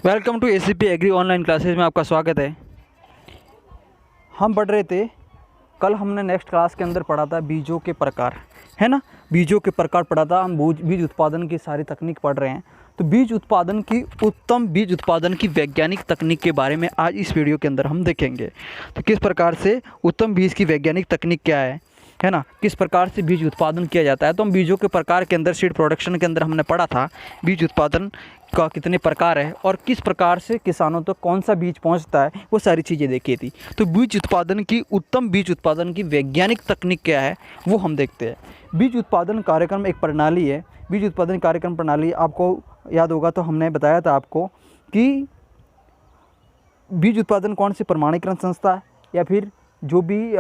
Welcome to ACP agri online classes में आपका स्वागत है। हम पढ़ रहे थे, कल हमने नेक्स्ट क्लास के अंदर पढ़ा था बीजों के प्रकार, है ना। बीजों के प्रकार पढ़ा था। हम बीज उत्पादन की सारी तकनीक पढ़ रहे हैं। तो बीज उत्पादन की उत्तम बीज उत्पादन की वैज्ञानिक तकनीक के बारे में आज इस वीडियो के अंदर हम देखेंगे। तो किस प्रकार से उत्तम बीज की वैज्ञानिक तकनीक क्या है ना, किस प्रकार से बीज उत्पादन किया जाता है। तो हम बीजों के प्रकार के अंदर सीड प्रोडक्शन के अंदर हमने पढ़ा था बीज उत्पादन का कितने प्रकार है और किस प्रकार से किसानों तक कौन सा बीज पहुंचता है, वो सारी चीज़ें देखी थी। तो बीज उत्पादन की उत्तम बीज उत्पादन की वैज्ञानिक तकनीक क्या है वो हम देखते हैं। बीज उत्पादन कार्यक्रम एक प्रणाली है। बीज उत्पादन कार्यक्रम प्रणाली आपको याद होगा, तो हमने बताया था आपको कि बीज उत्पादन कौन सी प्रमाणीकरण संस्था है या फिर जो भी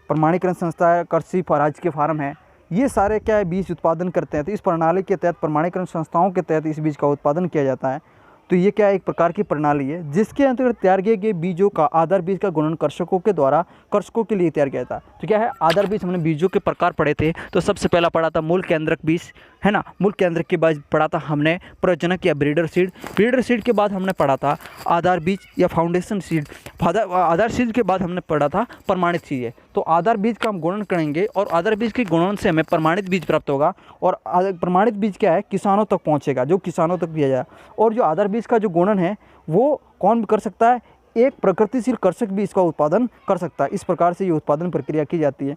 प्रमाणीकरण संस्था है, कृषि राज्य के फार्म है, ये सारे क्या है बीज उत्पादन करते हैं। तो इस प्रणाली के तहत प्रमाणीकरण संस्थाओं के तहत इस बीज का उत्पादन किया जाता है। तो ये क्या एक प्रकार की प्रणाली है जिसके अंतर्गत तैयार किए गए बीजों का आधार बीज का गुणन कृषकों के द्वारा कृषकों के लिए तैयार किया जाता है। तो क्या है आधार बीज, हमने बीजों के प्रकार पढ़े थे। तो सबसे पहला पढ़ा था मूल केंद्रक बीज, है ना। मूल केंद्रक के बाद पढ़ा था हमने प्रजनक या ब्रीडर सीड। ब्रीडर सीड के बाद हमने पढ़ा था आधार बीज या फाउंडेशन सीड। आधार सीड के बाद हमने पढ़ा था प्रमाणित सीड। तो आधार बीज का हम गुणन करेंगे और आधार बीज के गुणन से हमें प्रमाणित बीज प्राप्त होगा। और प्रमाणित बीज क्या है, किसानों तक पहुंचेगा, जो किसानों तक दिया जाए। और जो आधार बीज का जो गुणन है वो कौन कर सकता है, एक प्रगतिशील कृषक भी इसका उत्पादन कर सकता है। इस प्रकार से ये उत्पादन प्रक्रिया की जाती है।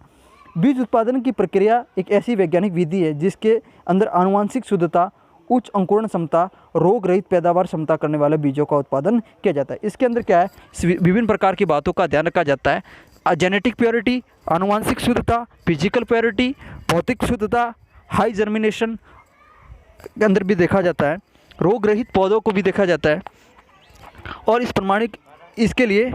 बीज उत्पादन की प्रक्रिया एक ऐसी वैज्ञानिक विधि है जिसके अंदर आनुवंशिक शुद्धता, उच्च अंकुरण क्षमता, रोग रहित पैदावार क्षमता करने वाले बीजों का उत्पादन किया जाता है। इसके अंदर क्या है, विभिन्न प्रकार की बातों का ध्यान रखा जाता है। जेनेटिक प्योरिटी, आनुवंशिक शुद्धता, फिजिकल प्योरिटी, भौतिक शुद्धता, हाई जर्मिनेशन के अंदर भी देखा जाता है। रोग रहित पौधों को भी देखा जाता है। और इसके लिए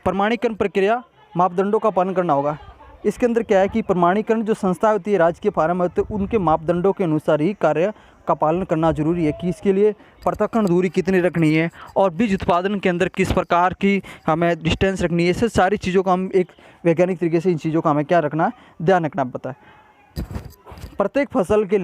प्रमाणीकरण प्रक्रिया मापदंडों का पालन करना होगा। इसके अंदर क्या है कि प्रमाणीकरण जो संस्था होती है, राज्य के फार्म होते हैं, उनके मापदंडों के अनुसार ही कार्य का पालन करना जरूरी है कि इसके लिए पृथक्करण दूरी कितनी रखनी है और बीज उत्पादन के अंदर किस प्रकार की हमें डिस्टेंस रखनी है। इससे सारी चीज़ों का हम एक वैज्ञानिक तरीके से इन चीज़ों का हमें क्या रखना है, ध्यान रखना पड़ता है। प्रत्येक फसल के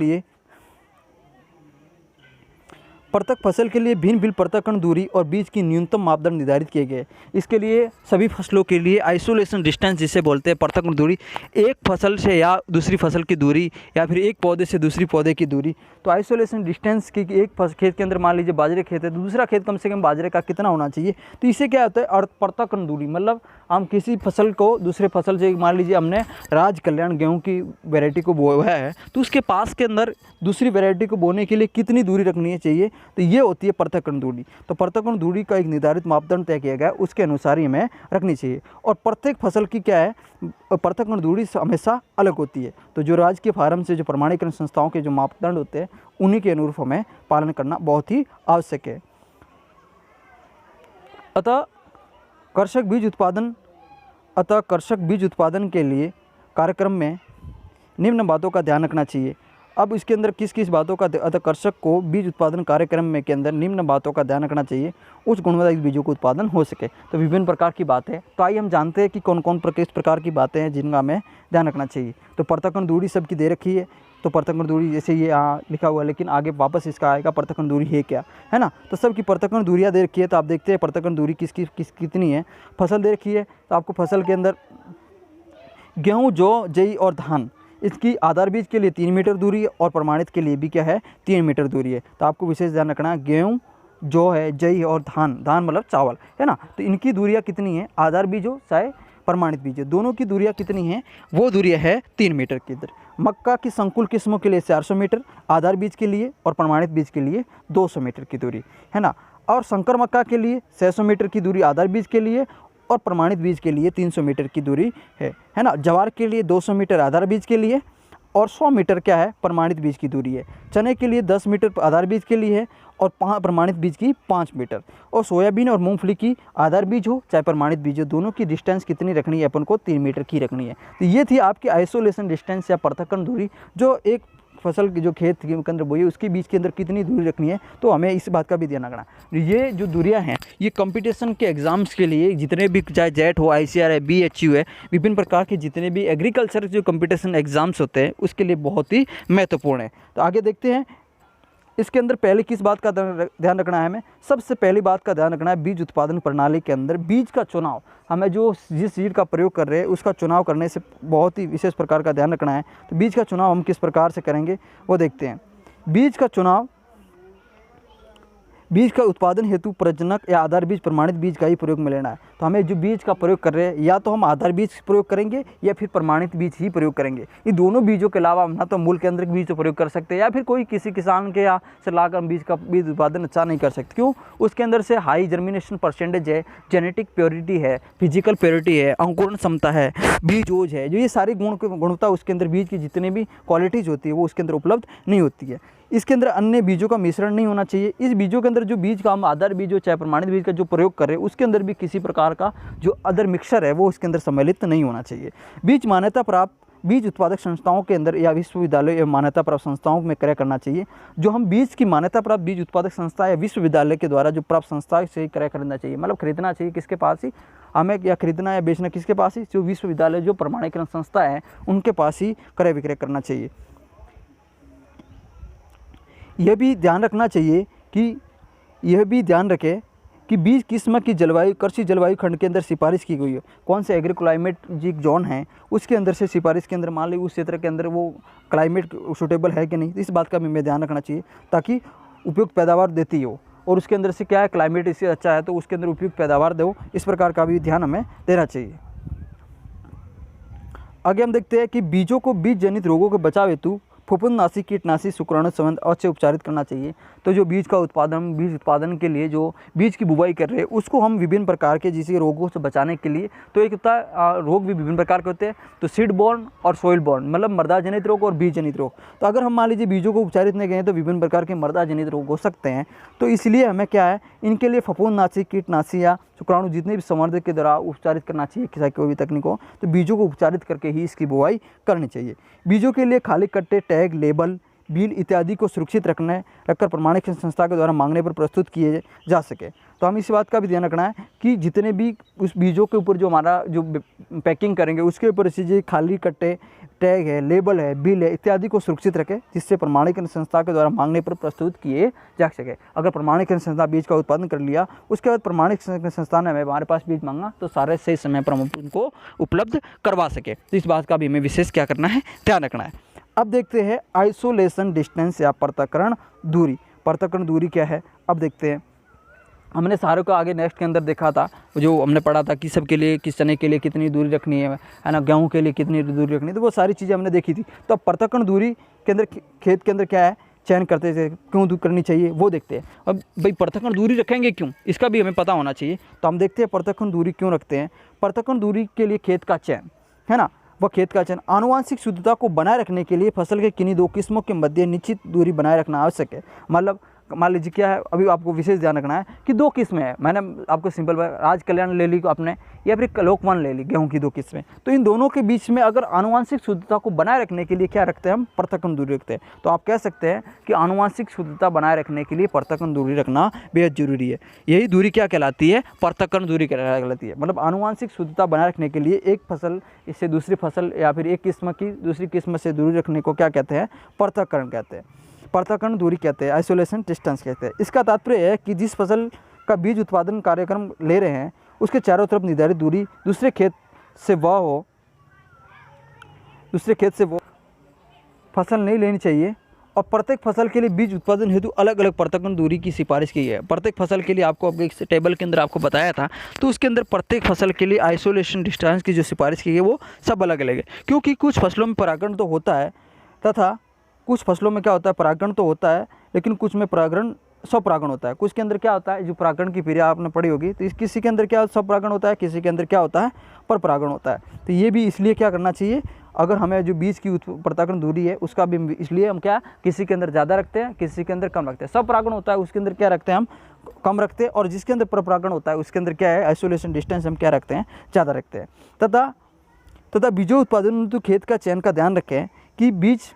लिए भिन्न भिन्न पृथक्करण दूरी और बीज की न्यूनतम मापदंड निर्धारित किए गए। इसके लिए सभी फसलों के लिए आइसोलेशन डिस्टेंस जिसे बोलते हैं, पृथक्करण दूरी, एक फसल से या दूसरी फसल की दूरी या फिर एक पौधे से दूसरी पौधे की दूरी। तो आइसोलेशन डिस्टेंस की एक खेत के अंदर मान लीजिए बाजरे खेत है तो दूसरा खेत कम से कम बाजरे का कितना होना चाहिए। तो इससे क्या होता है, पृथक्करण दूरी मतलब हम किसी फसल को दूसरे फसल से, मान लीजिए हमने राज कल्याण गेहूँ की वैरायटी को बोया है तो उसके पास के अंदर दूसरी वैरायटी को बोने के लिए कितनी दूरी रखनी चाहिए, तो ये होती है पृथक्करण दूरी। तो पृथक्करण दूरी का एक निर्धारित मापदंड तय किया गया है, उसके अनुसार ही हमें रखनी चाहिए। और प्रत्येक फसल की क्या है, पृथक्करण दूरी हमेशा अलग होती है। तो जो राज्य के फार्म से जो प्रमाणीकरण संस्थाओं के जो मापदंड होते हैं उन्हीं के अनुरूप हमें पालन करना बहुत ही आवश्यक है। अतः कृषक बीज उत्पादन के लिए कार्यक्रम में निम्न बातों का ध्यान रखना चाहिए। अब इसके अंदर किस किस बातों का, अतः कृषक को बीज उत्पादन कार्यक्रम में के अंदर निम्न बातों का ध्यान रखना चाहिए उच्च गुणवत्ता बीजों का उत्पादन हो सके। तो विभिन्न प्रकार की बातें, तो आइए हम जानते हैं कि कौन कौन किस प्रकार की बातें हैं जिनका हमें ध्यान रखना चाहिए। तो पृथक्करण दूरी सबकी दे रखी है। तो पृथक्करण दूरी जैसे ये यहाँ लिखा हुआ है, लेकिन आगे वापस इसका आएगा पृथक्करण दूरी है क्या, है ना। तो सबकी पृथक्करण दूरियाँ दे रखी है। तो आप देखते हैं पृथक्करण दूरी कितनी है। फसल दे रखी है, तो आपको फसल के अंदर गेहूँ, जौ, जई और धान, इसकी आधार बीज के लिए 3 मीटर दूरी है और प्रमाणित के लिए भी क्या है 3 मीटर दूरी है। तो आपको विशेष ध्यान रखना है, गेहूँ जो है, जई और धान मतलब चावल, है ना। तो इनकी दूरियाँ कितनी है, आधार बीज हो चाहे प्रमाणित बीज है, दोनों की दूरियाँ कितनी हैं, वो दूरियाँ है 3 मीटर की इधर। मक्का की संकुल किस्मों के लिए 400 मीटर, आधार बीज के लिए और प्रमाणित बीज के लिए 200 मीटर की दूरी, है ना। और संकर मक्का के लिए 600 मीटर की दूरी आधार बीज के लिए और प्रमाणित बीज के लिए 300 मीटर की दूरी है ना। जवार के लिए 200 मीटर आधार बीज के लिए और 100 मीटर क्या है प्रमाणित बीज की दूरी है। चने के लिए 10 मीटर आधार बीज के लिए है और प्रमाणित बीज की 5 मीटर। और सोयाबीन और मूंगफली की आधार बीज हो चाहे प्रमाणित बीज हो, दोनों की डिस्टेंस कितनी रखनी है, अपन को 3 मीटर की रखनी है। तो ये थी आपकी आइसोलेशन डिस्टेंस या पृथक्करण दूरी, जो एक फसल की जो खेत के अंदर बोई उसके बीच के अंदर कितनी दूरी रखनी है। तो हमें इस बात का भी ध्यान रखना। ये जो दूरियां हैं ये कंपटीशन के एग्ज़ाम्स के लिए जितने भी, चाहे जेट हो, आईसीआर है, बीएचयू है, विभिन्न प्रकार के जितने भी एग्रीकल्चर जो कंपटीशन एग्ज़ाम्स होते हैं उसके लिए बहुत ही महत्वपूर्ण है। तो आगे देखते हैं इसके अंदर पहले किस बात का ध्यान रखना है हमें? सबसे पहली बात का ध्यान रखना है बीज उत्पादन प्रणाली के अंदर बीज का चुनाव। हमें जो जिस सीड का प्रयोग कर रहे हैं उसका चुनाव करने से बहुत ही विशेष प्रकार का ध्यान रखना है। तो बीज का चुनाव हम किस प्रकार से करेंगे वो देखते हैं। बीज का चुनाव, बीज का उत्पादन हेतु प्रजनक या आधार बीज प्रमाणित बीज का ही प्रयोग में लेना है। तो हमें जो बीज का प्रयोग कर रहे हैं या तो हम आधार बीज प्रयोग करेंगे या फिर प्रमाणित बीज ही प्रयोग करेंगे। इन दोनों बीजों के अलावा हम ना तो मूल केंद्रित बीज का प्रयोग कर सकते हैं या फिर कोई किसी किसान के या से लाकर हम बीज उत्पादन अच्छा नहीं कर सकते। क्यों? उसके अंदर से हाई जर्मिनेशन परसेंटेज है, जेनेटिक प्योरिटी है, फिजिकल प्योरिटी है, अंकुरण क्षमता है, बीजोज है, जो ये सारी गुणवत्ता उसके अंदर बीज की जितनी भी क्वालिटीज़ होती है वो उसके अंदर उपलब्ध नहीं होती है। इसके अंदर अन्य बीजों का मिश्रण नहीं होना चाहिए। इस बीजों के अंदर जो बीज का हम आधार बीज हो चाहे प्रमाणित बीज का जो प्रयोग कर रहे हैं उसके अंदर भी किसी प्रकार का जो अदर मिक्सचर है वो उसके अंदर सम्मिलित नहीं होना चाहिए। बीज मान्यता प्राप्त बीज उत्पादक संस्थाओं के अंदर या विश्वविद्यालय या मान्यता प्राप्त संस्थाओं में क्रय करना चाहिए। जो हम बीज की मान्यता प्राप्त बीज उत्पादक संस्था या विश्वविद्यालय के द्वारा जो प्राप्त संस्था से क्रय करना चाहिए, मतलब खरीदना चाहिए किसके पास ही, हमें या खरीदना या बेचना किसके पास ही, जो विश्वविद्यालय जो प्रमाणीकरण संस्था है उनके पास ही क्रय विक्रय करना चाहिए। यह भी ध्यान रखें कि बीज किस्म की जलवायु कृषि जलवायु खंड के अंदर सिफारिश की गई है। कौन से एग्रीक्लाइमेटिक जोन है उसके अंदर से सिफारिश के अंदर, मान ली उस क्षेत्र के अंदर वो क्लाइमेट सूटेबल है कि नहीं, इस बात का भी हमें ध्यान रखना चाहिए ताकि उपयुक्त पैदावार देती हो। और उसके अंदर से क्या है, क्लाइमेट इससे अच्छा है तो उसके अंदर उपयुक्त पैदावार दो, इस प्रकार का भी ध्यान हमें देना चाहिए। आगे हम देखते हैं कि बीजों को बीज जनित रोगों के बचाव हेतु फफूंदनाशी, कीटनाशी, शुक्राणु संबंध अवश्य उपचारित करना चाहिए। तो जो बीज उत्पादन के लिए जो बीज की बुवाई कर रहे हैं उसको हम विभिन्न प्रकार के जैसे रोगों से बचाने के लिए, तो एक होता है रोग भी विभिन्न प्रकार के होते हैं, तो सीड बॉर्न और सॉइल बॉर्न, मतलब मृदा जनित रोग और बीज जनित रोग। तो अगर हम मान लीजिए बीजों को उपचारित नहीं करें तो विभिन्न प्रकार के मृदा जनित रोग हो सकते हैं। तो इसलिए हमें क्या है, इनके लिए फफूंदनाशी, कीटनाशी या शुक्राणु जितने भी संवर्धक के द्वारा उपचारित करना चाहिए किसी कोई भी तकनीक हो, तो बीजों को उपचारित करके ही इसकी बुवाई करनी चाहिए। बीजों के लिए खाली कट्टे, टैग, लेबल, बिल इत्यादि को सुरक्षित रखकर प्रमाणित संस्था के द्वारा मांगने पर प्रस्तुत किए जा सके। तो हम इस बात का भी ध्यान रखना है कि जितने भी उस बीजों के ऊपर जो हमारा जो पैकिंग करेंगे उसके ऊपर चीज़ें खाली कट्टे, टैग है, लेबल है, बिल है इत्यादि को सुरक्षित रखें, जिससे प्रमाणीकरण संस्था के द्वारा मांगने पर प्रस्तुत किए जा सके। अगर प्रमाणीकरण संस्था बीज का उत्पादन कर लिया, उसके बाद प्रमाणीकरण संस्था ने हमारे पास बीज मांगा तो सारे सही समय पर हम उनको उपलब्ध करवा सके। तो इस बात का भी हमें विशेष क्या करना है, ध्यान रखना है। अब देखते हैं आइसोलेशन डिस्टेंस या पृथक्करण दूरी। पृथक्करण दूरी क्या है अब देखते हैं। हमने सारों को आगे नेक्स्ट के अंदर देखा था, जो हमने पढ़ा था कि सबके लिए, किस चने के लिए कितनी दूरी रखनी है ना, गेहूं के लिए कितनी दूरी रखनी है, तो वो सारी चीज़ें हमने देखी थी। तो अब पृथक्करण दूरी के अंदर खेत के अंदर क्या है, चयन करते थे, क्यों दूर करनी चाहिए वो देखते हैं। अब भाई पृथक्करण दूरी रखेंगे क्यों, इसका भी हमें पता होना चाहिए। तो हम देखते हैं पृथक्करण दूरी क्यों रखते हैं। पृथक्करण दूरी के लिए खेत का चयन है ना, वह खेत का चयन आनुवांशिक शुद्धता को बनाए रखने के लिए फसल के किन्हीं दो किस्मों के मध्य निश्चित दूरी बनाए रखना आवश्यक है। मतलब मान लीजिए क्या है, अभी आपको विशेष ध्यान रखना है कि दो किस्में हैं। मैंने आपको सिंपल राज कल्याण ले ली आपने या फिर लोकवन ले ली, गेहूं की दो किस्में, तो इन दोनों के बीच में अगर आनुवांशिक शुद्धता को बनाए रखने के लिए क्या रखते हैं हम, पृथक्करण दूरी रखते हैं। तो आप कह सकते हैं कि आनुवांशिक शुद्धता बनाए रखने के लिए पृथक्करण दूरी रखना बेहद जरूरी है। यही दूरी क्या कहलाती है, पृथक्करण दूरी कहलाती है। मतलब आनुवांशिक शुद्धता बनाए रखने के लिए एक फसल इससे दूसरी फसल या फिर एक किस्म की दूसरी किस्म से दूरी रखने को क्या कहते हैं, पृथक्करण कहते हैं, पृथक्करण दूरी कहते हैं, आइसोलेशन डिस्टेंस कहते हैं। इसका तात्पर्य है कि जिस फसल का बीज उत्पादन कार्यक्रम ले रहे हैं उसके चारों तरफ निर्धारित दूरी दूसरे खेत से वो फसल नहीं लेनी चाहिए। और प्रत्येक फसल के लिए बीज उत्पादन हेतु अलग अलग पृथक्करण दूरी की सिफारिश की है। प्रत्येक फसल के लिए आपको अब एक टेबल के अंदर आपको बताया था, तो उसके अंदर प्रत्येक फसल के लिए आइसोलेशन डिस्टेंस की जो सिफारिश की है वो सब अलग अलग है। क्योंकि कुछ फसलों में परागण तो होता है तथा कुछ फसलों में क्या होता है, परागण तो होता है लेकिन कुछ में परागण स्वपरागण होता है। कुछ के अंदर क्या होता है, जो परागण की क्रिया आपने पढ़ी होगी, तो किसी के अंदर क्या स्वपरागण होता है, किसी के अंदर क्या होता है, पर परागण होता है। तो ये भी इसलिए क्या करना चाहिए, अगर हमें जो बीज की पृथक्करण दूरी है उसका भी इसलिए हम क्या किसी के अंदर ज़्यादा रखते हैं, किसी के अंदर कम रखते हैं। स्वपरागण होता है उसके अंदर क्या रखते हैं हम, कम रखते हैं, और जिसके अंदर परपरागण होता है उसके अंदर क्या है, आइसोलेशन डिस्टेंस हम क्या रखते हैं, ज़्यादा रखते हैं। तथा बीजों उत्पादन हेतु खेत का चयन का ध्यान रखें कि बीज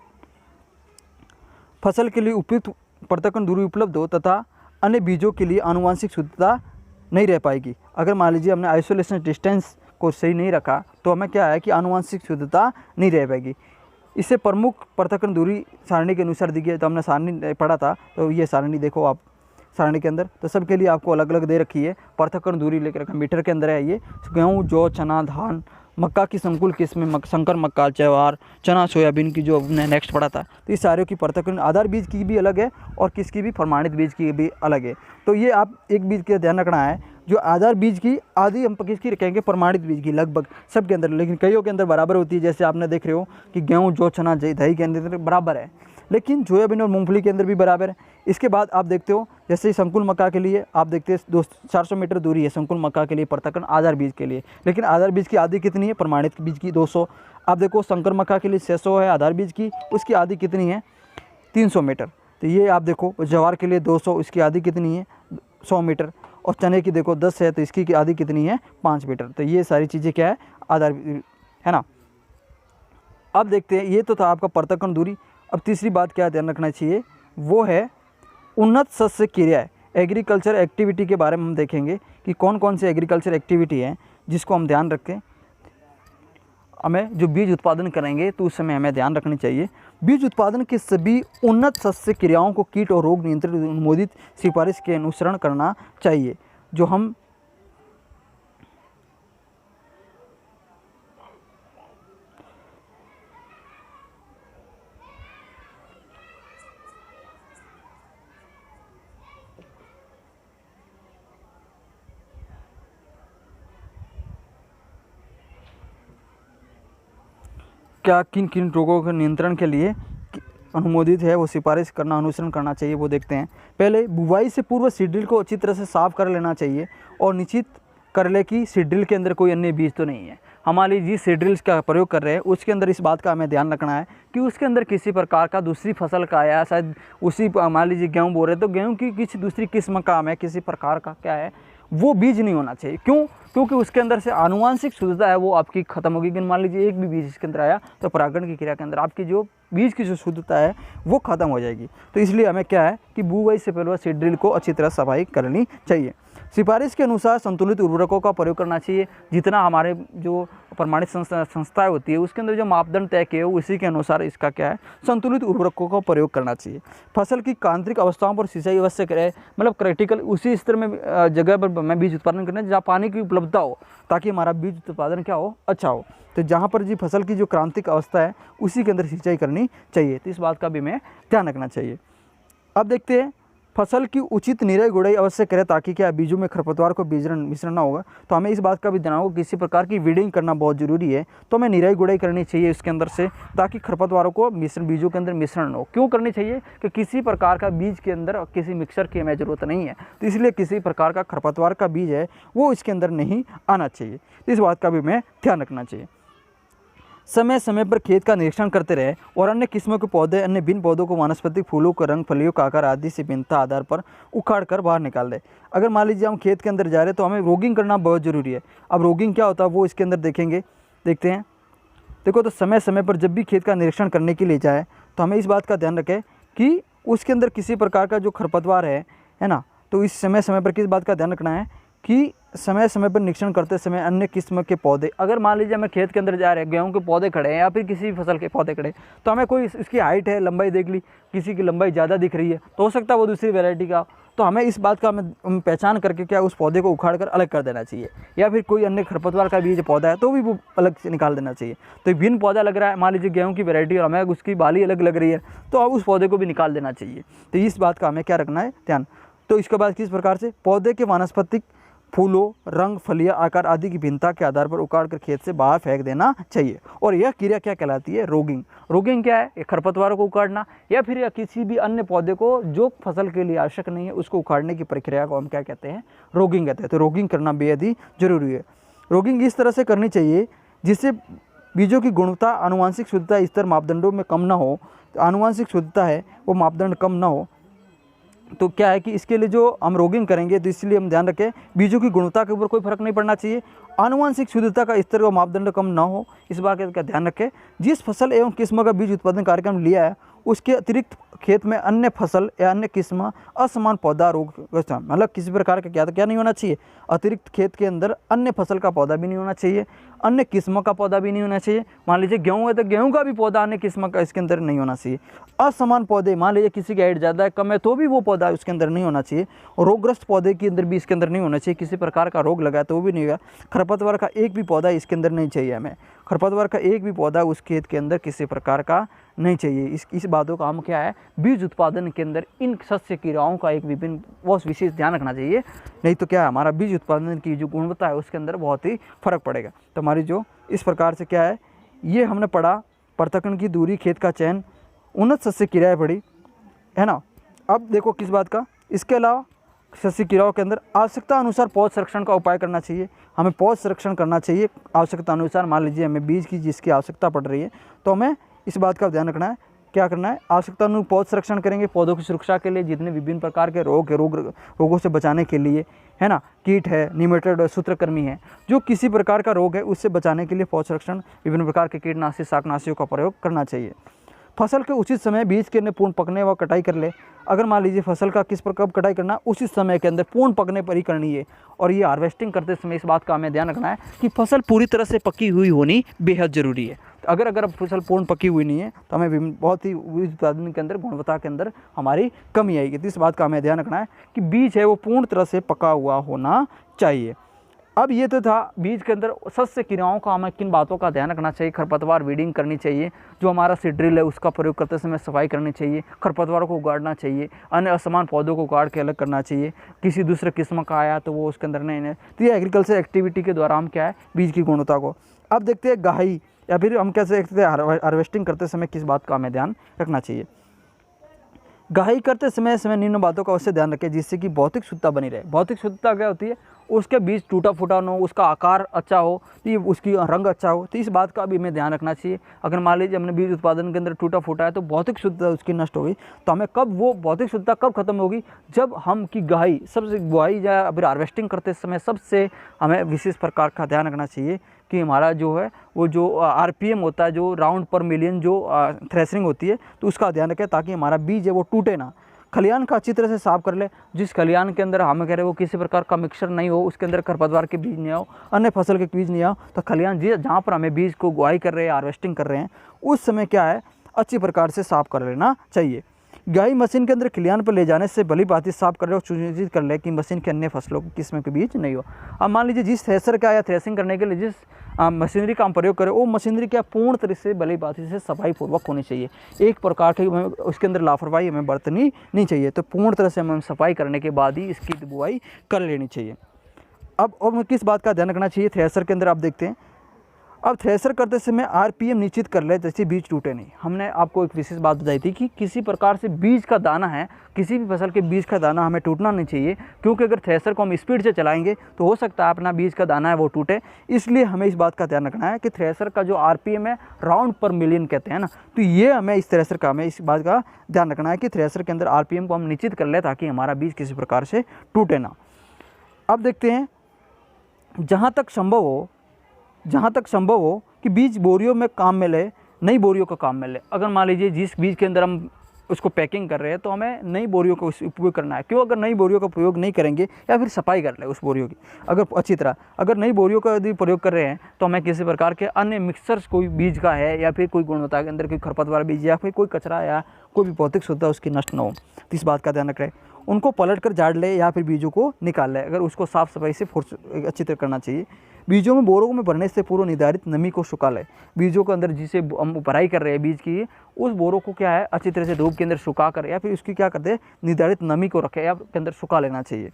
फसल के लिए उपयुक्त पृथक्करण दूरी उपलब्ध हो तथा अन्य बीजों के लिए आनुवांशिक शुद्धता नहीं रह पाएगी। अगर मान लीजिए हमने आइसोलेशन डिस्टेंस को सही नहीं रखा तो हमें क्या है कि आनुवांशिक शुद्धता नहीं रह पाएगी। इससे प्रमुख पृथक्करण दूरी सारणी के अनुसार दी गई है। तो हमने सारणी पढ़ा था, तो ये सारणी देखो आप सारणी के अंदर, तो सबके लिए आपको अलग अलग दे रखी है। पृथक्करण दूरी लेकर रखा मीटर के अंदर है ये। गेहूँ, जौ, चना, धान, मक्का की संकुल किस्में, संकर मक्का, ज्वार, चना, सोयाबीन की जो हमने नेक्स्ट पढ़ा था। तो इस सारे की पृथक्करण आधार बीज की भी अलग है और किसकी भी प्रमाणित बीज की भी अलग है। तो ये आप एक बीज का ध्यान रखना है, जो आधार बीज की आधी हम किसकी रखेंगे, प्रमाणित बीज की लगभग सबके अंदर, लेकिन कईयों के अंदर बराबर होती है। जैसे आपने देख रहे हो कि गेहूँ, जौ, चना, दही के अंदर बराबर है, लेकिन सोयाबीन और मूंगफली के अंदर भी बराबर है। इसके बाद आप देखते हो जैसे संकुल मक्का के लिए आप देखते हैं 400 मीटर दूरी है संकुल मक्का के लिए पृथक्करण आधार बीज के लिए, लेकिन आधार बीज की आधी कितनी है, प्रमाणित बीज की 200। आप देखो संकर मक्का के लिए 600 है आधार बीज की, उसकी आधी कितनी है 300 मीटर। तो ये आप देखो ज्वार के लिए 200, इसकी आधी कितनी है 100 मीटर, और चने की देखो 10 है तो इसकी आधी कितनी है 5 मीटर। तो ये सारी चीज़ें क्या है, आधार है ना। अब देखते हैं, ये तो था आपका पृथक्करण दूरी। अब तीसरी बात क्या ध्यान रखना चाहिए, वो है उन्नत शस्य क्रियाएं, एग्रीकल्चर एक्टिविटी के बारे में हम देखेंगे कि कौन कौन सी एग्रीकल्चर एक्टिविटी है जिसको हम ध्यान रखें। हमें जो बीज उत्पादन करेंगे तो उस समय हमें ध्यान रखनी चाहिए, बीज उत्पादन के सभी उन्नत शस्य क्रियाओं को कीट और रोग नियंत्रण अनुमोदित सिफारिश के अनुसरण करना चाहिए। जो हम क्या किन किन रोगों के नियंत्रण के लिए अनुमोदित है वो सिफारिश करना, अनुसरण करना चाहिए, वो देखते हैं। पहले बुवाई से पूर्व सीड्रिल को अच्छी तरह से साफ कर लेना चाहिए और निश्चित कर ले कि सीड्रिल के अंदर कोई अन्य बीज तो नहीं है। हमारी जिस सीड्रिल्स का प्रयोग कर रहे हैं उसके अंदर इस बात का हमें ध्यान रखना है कि उसके अंदर किसी प्रकार का दूसरी फसल का या शायद उसी मान लीजिए गेहूँ बो रहे तो गेहूँ की किसी दूसरी किस्म का हमें किसी प्रकार का क्या है वो बीज नहीं होना चाहिए। क्यों? क्योंकि उसके अंदर से आनुवांशिक शुद्धता है वो आपकी खत्म होगी। कि मान लीजिए एक भी बीज इसके अंदर आया तो परागण की क्रिया के अंदर आपकी जो बीज की जो शुद्धता है वो खत्म हो जाएगी। तो इसलिए हमें क्या है कि बुवाई से पहले सीड ड्रिल को अच्छी तरह सफाई करनी चाहिए। सिफारिश के अनुसार संतुलित उर्वरकों का प्रयोग करना चाहिए। जितना हमारे जो प्रमाणित संस्थाएं होती है उसके अंदर जो मापदंड तय किए हो उसी के अनुसार इसका क्या है संतुलित उर्वरकों का प्रयोग करना चाहिए। फसल की कांतरिक अवस्थाओं पर सिंचाई आवश्यक है, मतलब क्रिटिकल उसी स्तर में जगह पर मैं बीज उत्पादन करना जहाँ पानी की उपलब्धता हो ताकि हमारा बीज उत्पादन क्या हो अच्छा हो। तो जहाँ पर जी फसल की जो क्रांतिक अवस्था है उसी के अंदर सिंचाई करनी चाहिए। तो इस बात का भी हमें ध्यान रखना चाहिए। अब देखते हैं फसल की उचित निराई गुड़ाई अवश्य करें ताकि क्या बीजों में खरपतवार को मिश्रण ना होगा। तो हमें इस बात का भी ध्यान होगा किसी प्रकार की वीडिंग करना बहुत ज़रूरी है। तो हमें निराई गुड़ाई करनी चाहिए इसके अंदर से ताकि खरपतवारों को बीजों के अंदर मिश्रण न हो। क्यों करनी चाहिए कि किसी प्रकार का बीज के अंदर किसी मिक्सर की हमें ज़रूरत नहीं है, तो इसलिए किसी प्रकार का खरपतवार का बीज है वो इसके अंदर नहीं आना चाहिए। इस बात का भी हमें ध्यान रखना चाहिए। समय समय पर खेत का निरीक्षण करते रहे और अन्य किस्मों के पौधे अन्य भिन्न पौधों को वानस्पतिक फूलों का रंग, फलियों का आकार आदि से भिन्नता आधार पर उखाड़ कर बाहर निकाल दें। अगर मान लीजिए हम खेत के अंदर जा रहे हैं तो हमें रोगिंग करना बहुत ज़रूरी है। अब रोगिंग क्या होता है वो इसके अंदर देखते हैं। देखो तो समय समय पर जब भी खेत का निरीक्षण करने के लिए जाए तो हमें इस बात का ध्यान रखें कि उसके अंदर किसी प्रकार का जो खरपतवार है ना, तो इस समय समय पर किस बात का ध्यान रखना है कि समय समय पर निरीक्षण करते समय अन्य किस्म के पौधे, अगर मान लीजिए हमें खेत के अंदर जा रहे हैं गेहूं के पौधे खड़े हैं या फिर किसी भी फसल के पौधे खड़े तो हमें कोई इसकी हाइट है लंबाई देख ली, किसी की लंबाई ज़्यादा दिख रही है तो हो सकता है वो दूसरी वैरायटी का, तो हमें इस बात का हमें पहचान करके क्या उस पौधे को उखाड़ कर अलग कर देना चाहिए। या फिर कोई अन्य खरपतवार का बीज पौधा है तो भी वो अलग से निकाल देना चाहिए। तो भिन्न पौधा लग रहा है, मान लीजिए गेहूँ की वैरायटी और हमें उसकी बाली अलग लग रही है तो अब उस पौधे को भी निकाल देना चाहिए। तो इस बात का हमें क्या रखना है ध्यान। तो इसके बाद किस प्रकार से पौधे के वानस्पतिक फूलों, रंग, फलियां, आकार आदि की भिन्नता के आधार पर उखाड़ कर खेत से बाहर फेंक देना चाहिए। और यह क्रिया क्या कहलाती है? रोगिंग। रोगिंग क्या है? खरपतवारों को उखाड़ना या फिर या किसी भी अन्य पौधे को जो फसल के लिए आवश्यक नहीं है उसको उखाड़ने की प्रक्रिया को हम क्या कहते हैं? रोगिंग कहते हैं। तो रोगिंग करना बेहद ही जरूरी है। रोगिंग इस तरह से करनी चाहिए जिससे बीजों की गुणवत्ता, आनुवांशिक शुद्धता स्तर मापदंडों में कम ना हो। आनुवांशिक शुद्धता है वो मापदंड कम ना हो। तो क्या है कि इसके लिए जो हम रोगिंग करेंगे तो इसलिए हम ध्यान रखें बीजों की गुणवत्ता के ऊपर कोई फर्क नहीं पड़ना चाहिए। आनुवांशिक शुद्धता का स्तर व मापदंड कम ना हो इस बात का ध्यान रखें। जिस फसल एवं किस्म का बीज उत्पादन कार्यक्रम लिया है उसके अतिरिक्त खेत में अन्य फसल या अन्य किस्म असमान पौधा रोग, मतलब किसी प्रकार का क्या नहीं होना चाहिए, अतिरिक्त खेत के अंदर अन्य फसल का पौधा भी नहीं होना चाहिए, अन्य किस्म का पौधा भी नहीं होना चाहिए। मान लीजिए गेहूँ है तो गेहूँ का भी पौधा अन्य किस्म का इसके अंदर नहीं होना चाहिए। असमान पौधे, मान लीजिए किसी की हाइट ज़्यादा है कम है तो भी वो पौधा उसके अंदर नहीं होना चाहिए। रोगग्रस्त पौधे के अंदर भी इसके अंदर नहीं होना चाहिए, किसी प्रकार का रोग लगा है तो वो भी नहीं होगा। खरपतवार का एक भी पौधा इसके अंदर नहीं चाहिए हमें, खरपतवार का एक भी पौधा उस खेत के अंदर किसी प्रकार का नहीं चाहिए। इस बातों का हम क्या है, बीज उत्पादन के अंदर इन शस्य क्रियाओं का एक विभिन्न बहुत विशेष ध्यान रखना चाहिए, नहीं तो क्या है हमारा बीज उत्पादन की जो गुणवत्ता है उसके अंदर बहुत ही फर्क पड़ेगा। तो हमारी जो इस प्रकार से क्या है, ये हमने पढ़ा पृथक्करण की दूरी, खेत का चयन, उन्नत शस्य क्रियाएँ पढ़ी, है ना। अब देखो किस बात का, इसके अलावा शस्य क्रियाओं के अंदर आवश्यकता अनुसार पौध संरक्षण का उपाय करना चाहिए। हमें पौध संरक्षण करना चाहिए आवश्यकता अनुसार। मान लीजिए हमें बीज की जिसकी आवश्यकता पड़ रही है तो हमें इस बात का ध्यान रखना है, क्या करना है, आवश्यकता अनुसार पौध संरक्षण करेंगे, पौधों की सुरक्षा के लिए, जितने विभिन्न प्रकार के रोगों से बचाने के लिए, है ना, कीट है, निमेटोड है, सूत्रकृमि है, जो किसी प्रकार का रोग है उससे बचाने के लिए पौध संरक्षण, विभिन्न प्रकार के कीटनाशी शाकनाशियों का प्रयोग करना चाहिए। फसल के उचित समय बीज के पूर्ण पकने व कटाई कर ले। अगर मान लीजिए फसल का किस प्रकार कटाई करना, उसी समय के अंदर पूर्ण पकने पर ही करनी है। और ये हार्वेस्टिंग करते समय इस बात का हमें ध्यान रखना है कि फसल पूरी तरह से पकी हुई होनी बेहद ज़रूरी है। तो अगर फसल पूर्ण पकी हुई नहीं है तो हमें बहुत ही बीज उत्पादन के अंदर गुणवत्ता के अंदर हमारी कमी आएगी। तो इस बात का हमें ध्यान रखना है कि बीज है वो पूर्ण तरह से पका हुआ होना चाहिए। अब ये तो था बीज के अंदर शस्य क्रियाओं का हमें किन बातों का ध्यान रखना चाहिए। खरपतवार वीडिंग करनी चाहिए, जो हमारा सीड ड्रिल है उसका प्रयोग करते समय सफाई करनी चाहिए, खरपतवारों को उगाड़ना चाहिए, अन्य असमान पौधों को उगाड़ के अलग करना चाहिए, किसी दूसरे किस्म का आया तो वो उसके अंदर नहीं। तो ये एग्रीकल्चर एक्टिविटी के द्वारा हम क्या है, बीज की गुणवत्ता को। अब देखते हैं गहाई, या फिर हम कैसे देखते हैं हार्वेस्टिंग करते समय किस बात का हमें ध्यान रखना चाहिए। गहाई करते समय निम्न बातों का अवश्य ध्यान रखें जिससे कि भौतिक शुद्धता बनी रहे। भौतिक शुद्धता क्या होती है, उसके बीज टूटा फूटा न हो, उसका आकार अच्छा हो, तो उसकी रंग अच्छा हो, तो इस बात का भी हमें ध्यान रखना चाहिए। अगर मान लीजिए हमने बीज उत्पादन के अंदर टूटा फूटा है तो भौतिक शुद्धता उसकी नष्ट हो गई, तो हमें कब वो भौतिक शुद्धता कब खत्म होगी, जब हम की गहाई सबसे बुआई या फिर हार्वेस्टिंग करते समय सबसे हमें विशेष प्रकार का ध्यान रखना चाहिए कि हमारा जो है वो जो RPM होता है, जो राउंड पर मिलियन जो थ्रेशरिंग होती है, तो उसका ध्यान रखें ताकि हमारा बीज है वो टूटे ना। खलियान का अच्छी तरह से साफ कर ले, जिस खलियान के अंदर हम कह रहे हैं वो किसी प्रकार का मिक्सचर नहीं हो, उसके अंदर खरपतवार के बीज नहीं आओ, अन्य फसल के बीज नहीं आओ, तो खलियान जहाँ पर हमें बीज को बुआई कर रहे हैं, हार्वेस्टिंग कर रहे हैं, उस समय क्या है अच्छी प्रकार से साफ कर लेना चाहिए। गहाई मशीन के अंदर खलियान पर ले जाने से भली भांति साफ कर ले और सुनिश्चित कर ले कि मशीन के अन्य फसलों की किस्म के बीज नहीं हो। अब मान लीजिए जिस थ्रेसर का या थ्रेसिंग करने के लिए जिस मशीनरी का हम प्रयोग करें, वो मशीनरी क्या पूर्ण तरह से भली भांति से सफाई पूर्वक होनी चाहिए। एक प्रकार की उसके अंदर लापरवाही हमें बरतनी नहीं चाहिए, तो पूर्ण तरह से हमें सफाई करने के बाद ही इसकी बुआई कर लेनी चाहिए। अब किस बात का ध्यान रखना चाहिए थ्रेसर के अंदर, आप देखते हैं अब थ्रेसर करते समय RPM निश्चित कर ले जैसे बीज टूटे नहीं। हमने आपको एक विशेष बात बताई थी कि किसी प्रकार से बीज का दाना है, किसी भी फसल के बीज का दाना हमें टूटना नहीं चाहिए, क्योंकि अगर थ्रेसर को हम स्पीड से चलाएंगे तो हो सकता है अपना बीज का दाना है वो टूटे। इसलिए हमें इस बात का ध्यान रखना है कि थ्रेसर का जो RPM है राउंड पर मिलियन कहते हैं ना, तो ये हमें इस थ्रेसर का हमें इस बात का ध्यान रखना है कि थ्रेसर के अंदर RPM को हम निश्चित कर ले ताकि हमारा बीज किसी प्रकार से टूटे ना। अब देखते हैं जहाँ तक संभव हो कि बीज बोरियों में काम में ले, नई बोरियों का काम में ले। अगर मान लीजिए जिस बीज के अंदर हम उसको पैकिंग कर रहे हैं तो हमें नई बोरियों का उपयोग करना है। क्यों, अगर नई बोरियों का प्रयोग नहीं करेंगे या फिर सफाई कर ले उस बोरियों की, अगर अच्छी तरह अगर नई बोरियों का यदि प्रयोग कर रहे हैं तो हमें किसी प्रकार के अन्य मिक्सर्स कोई बीज का है या फिर कोई गुणवत्ता के अंदर कोई खरपतवार बीज या फिर कोई कचरा या कोई भी भौतिक शुद्धता उसकी नष्ट न हो, तो इस बात का ध्यान रखें। उनको पलट कर झाड़ ले या फिर बीजों को निकाल ले, अगर उसको साफ़ सफाई से अच्छी तरह करना चाहिए। बीजों में बोरों में भरने से पूर्व निर्धारित नमी को सुखा ले। बीजों के अंदर जिसे हम भराई कर रहे हैं बीज की, उस बोरों को क्या है अच्छी तरह से धूप के अंदर सुखा कर या फिर उसकी क्या करते हैं निर्धारित नमी को रखे या के अंदर सुखा लेना चाहिए।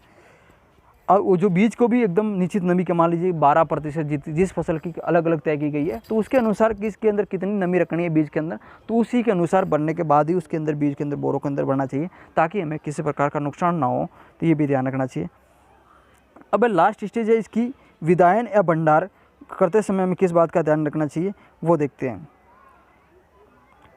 और वो जो बीज को भी एकदम निश्चित नमी के, मान लीजिए 12% जिस फसल की अलग अलग तय की गई है, तो उसके अनुसार किसके अंदर कितनी नमी रखनी है बीज के अंदर, तो उसी के अनुसार बनने के बाद ही उसके अंदर बीज के अंदर बोरों के अंदर बढ़ना चाहिए ताकि हमें किसी प्रकार का नुकसान ना हो। तो ये भी ध्यान रखना चाहिए। अब लास्ट स्टेज है इसकी विदायन या भंडार करते समय हमें किस बात का ध्यान रखना चाहिए वो देखते हैं।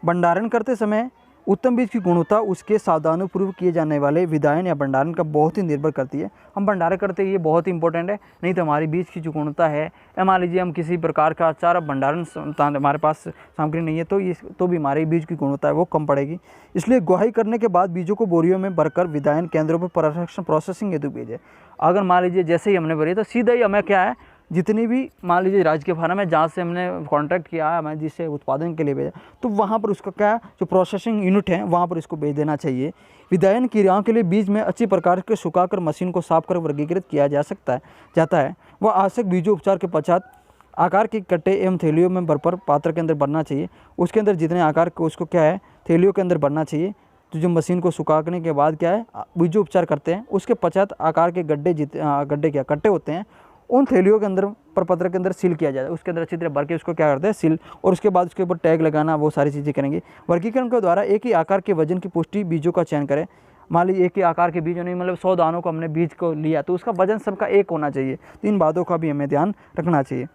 भंडारण करते समय उत्तम बीज की गुणवत्ता उसके सावधानीपूर्वक किए जाने वाले विधायन या भंडारण का बहुत ही निर्भर करती है। हम भंडारण करते हैं, ये बहुत ही इंपॉर्टेंट है, नहीं तो हमारी बीज की जो गुणवत्ता है, मान लीजिए हम किसी प्रकार का चारा भंडारण हमारे पास सामग्री नहीं है तो भी हमारे बीज की गुणवत्ता है वो कम पड़ेगी। इसलिए गुहाई करने के बाद बीजों को बोरियों में भरकर विधायन केंद्रों पर प्रसंस्करण प्रोसेसिंग हेतु भेजें। अगर मान लीजिए जैसे ही हमने भरी तो सीधा ही हमें क्या है, जितनी भी मान लीजिए राजकीय फार्म है जहाँ से हमने कॉन्ट्रैक्ट किया है, हमें जिससे उत्पादन के लिए भेजा, तो वहाँ पर उसका क्या जो प्रोसेसिंग यूनिट है वहाँ पर इसको भेज देना चाहिए। विधायन क्रियाओं के लिए बीज में अच्छी प्रकार के सुखाकर मशीन को साफ कर वर्गीकृत किया जाता है। वह आवश्यक बीजों उपचार के पश्चात आकार के कट्टे एवं थैलियों में भरकर पात्र के अंदर भरना चाहिए। उसके अंदर जितने आकार को उसको क्या है थैलियों के अंदर भरना चाहिए। तो जो मशीन को सुखाने के बाद क्या है बीजों उपचार करते हैं, उसके पश्चात आकार के कट्टे होते हैं, उन थैलियों के अंदर प्रपत्र के अंदर सील किया जाता है। उसके अंदर अच्छी तरह भर के उसको क्या करते हैं सील, और उसके बाद उसके ऊपर टैग लगाना, वो सारी चीज़ें करेंगे। वर्गीकरण के द्वारा एक ही आकार के वजन की पुष्टि बीजों का चयन करें। मान लीजिए एक ही आकार के बीज नहीं, मतलब 100 दानों को हमने बीज को लिया तो उसका वजन सबका एक होना चाहिए। तो इन बातों का भी हमें ध्यान रखना चाहिए।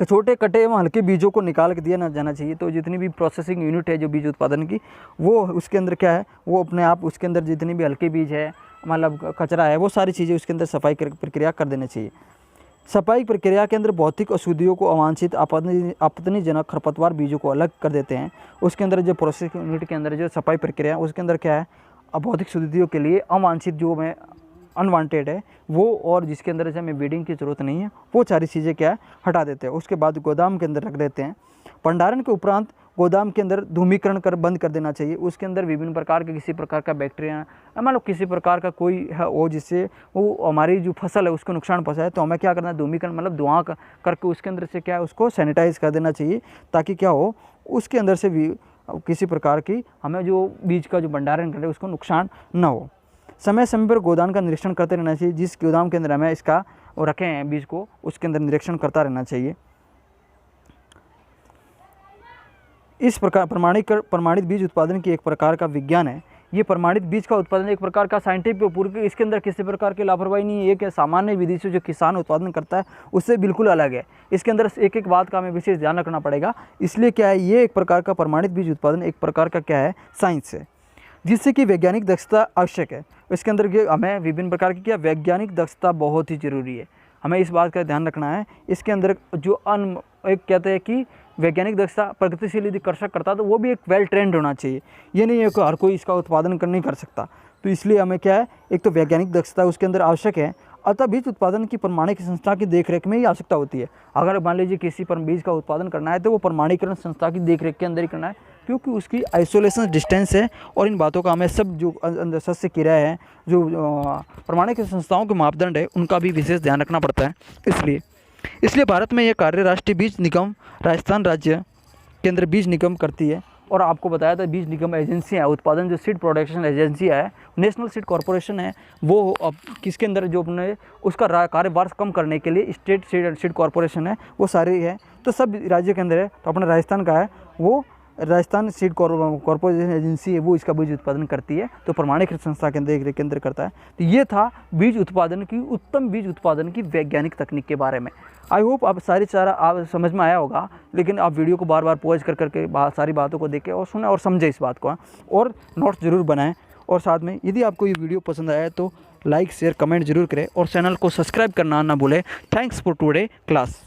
छोटे कटे एवं हल्के बीजों को निकाल के दिया ना जाना चाहिए। तो जितनी भी प्रोसेसिंग यूनिट है जो बीज उत्पादन की, वो उसके अंदर क्या है वो अपने आप उसके अंदर जितनी भी हल्के बीज है, मतलब कचरा है, वो सारी चीज़ें उसके अंदर सफाई प्रक्रिया कर देनी चाहिए। सफाई प्रक्रिया के अंदर भौतिक अशुद्धियों को अवांछित आपत्तिजनक खरपतवार बीजों को अलग कर देते हैं। उसके अंदर जो प्रोसेसिंग यूनिट के अंदर जो सफाई प्रक्रिया है उसके अंदर क्या है भौतिक शुद्धियों के लिए अवांछित जो में अनवांटेड है वो, और जिसके अंदर से हमें बीडिंग की ज़रूरत नहीं है, वो सारी चीज़ें क्या है हटा देते हैं। उसके बाद गोदाम के अंदर रख देते हैं। भंडारण के उपरांत गोदाम के अंदर धूमीकरण कर बंद कर देना चाहिए। उसके अंदर विभिन्न प्रकार के किसी प्रकार का बैक्टीरिया मान लो किसी प्रकार का कोई है वो जिससे वो हमारी जो फसल है उसको नुकसान पहुँचाए, तो हमें क्या करना है धूमीकरण मतलब धुआं करके उसके अंदर से क्या है उसको सैनिटाइज कर देना चाहिए, ताकि क्या हो उसके अंदर से भी किसी प्रकार की हमें जो बीज का जो भंडारण करे उसको नुकसान न हो। समय समय पर गोदाम का निरीक्षण करते रहना चाहिए। जिस गोदाम के अंदर हमें इसका वो रखे हैं बीज को, उसके अंदर निरीक्षण करता रहना चाहिए। इस प्रकार प्रमाणित बीज उत्पादन की एक प्रकार का विज्ञान है। ये प्रमाणित बीज का उत्पादन एक प्रकार का साइंटिफिक पूर्व, इसके अंदर किसी प्रकार की लापरवाही नहीं है। एक सामान्य विधि से जो किसान उत्पादन करता है उससे बिल्कुल अलग है। इसके अंदर एक एक बात का हमें विशेष ध्यान रखना पड़ेगा। इसलिए क्या है ये एक प्रकार का प्रमाणित बीज उत्पादन एक प्रकार का क्या है साइंस है, जिससे कि वैज्ञानिक दक्षता आवश्यक है। इसके अंदर हमें विभिन्न प्रकार की क्या वैज्ञानिक दक्षता बहुत ही ज़रूरी है, हमें इस बात का ध्यान रखना है। इसके अंदर जो एक कहते हैं कि वैज्ञानिक दक्षता प्रगतिशील यदि कृषक करता तो वो भी एक वेल ट्रेंड होना चाहिए। ये नहीं है कि हर कोई इसका उत्पादन नहीं कर सकता। तो इसलिए हमें क्या है एक तो वैज्ञानिक दक्षता उसके अंदर आवश्यक है। अतः बीज उत्पादन की प्रमाणिक संस्था की देखरेख में ही आवश्यकता होती है। अगर मान लीजिए किसी पर बीज का उत्पादन करना है तो वो प्रमाणीकरण संस्था की देखरेख के अंदर ही करना है, क्योंकि उसकी आइसोलेशन डिस्टेंस है, और इन बातों का हमें सब जो अंदर सस्य क्रिया है जो प्रमाणिक संस्थाओं के मापदंड है उनका भी विशेष ध्यान रखना पड़ता है। इसलिए भारत में यह कार्य राष्ट्रीय बीज निगम राजस्थान राज्य के अंदर बीज निगम करती है। और आपको बताया था बीज निगम एजेंसी है उत्पादन जो सीड प्रोडक्शन एजेंसी है, नेशनल सीड कॉर्पोरेशन है, वो अब किसके अंदर जो अपने उसका कार्यभार कम करने के लिए स्टेट सीड कॉर्पोरेशन है वो सारी है। तो सब राज्य के अंदर है। तो अपना राजस्थान का है वो राजस्थान सीड कॉर्पोरेशन एजेंसी है, वो इसका बीज उत्पादन करती है। तो प्रमाणित संस्था के अंदर के अंदर करता है। तो ये था बीज उत्पादन की उत्तम बीज उत्पादन की वैज्ञानिक तकनीक के बारे में। आई होप आप आप समझ में आया होगा, लेकिन आप वीडियो को बार बार पॉज करके सारी बातों को देखें और सुने और समझे इस बात को, और नोट्स ज़रूर बनाएं। और साथ में यदि आपको ये वीडियो पसंद आया तो लाइक शेयर कमेंट जरूर करें और चैनल को सब्सक्राइब करना ना भूलें। Thanks for today class.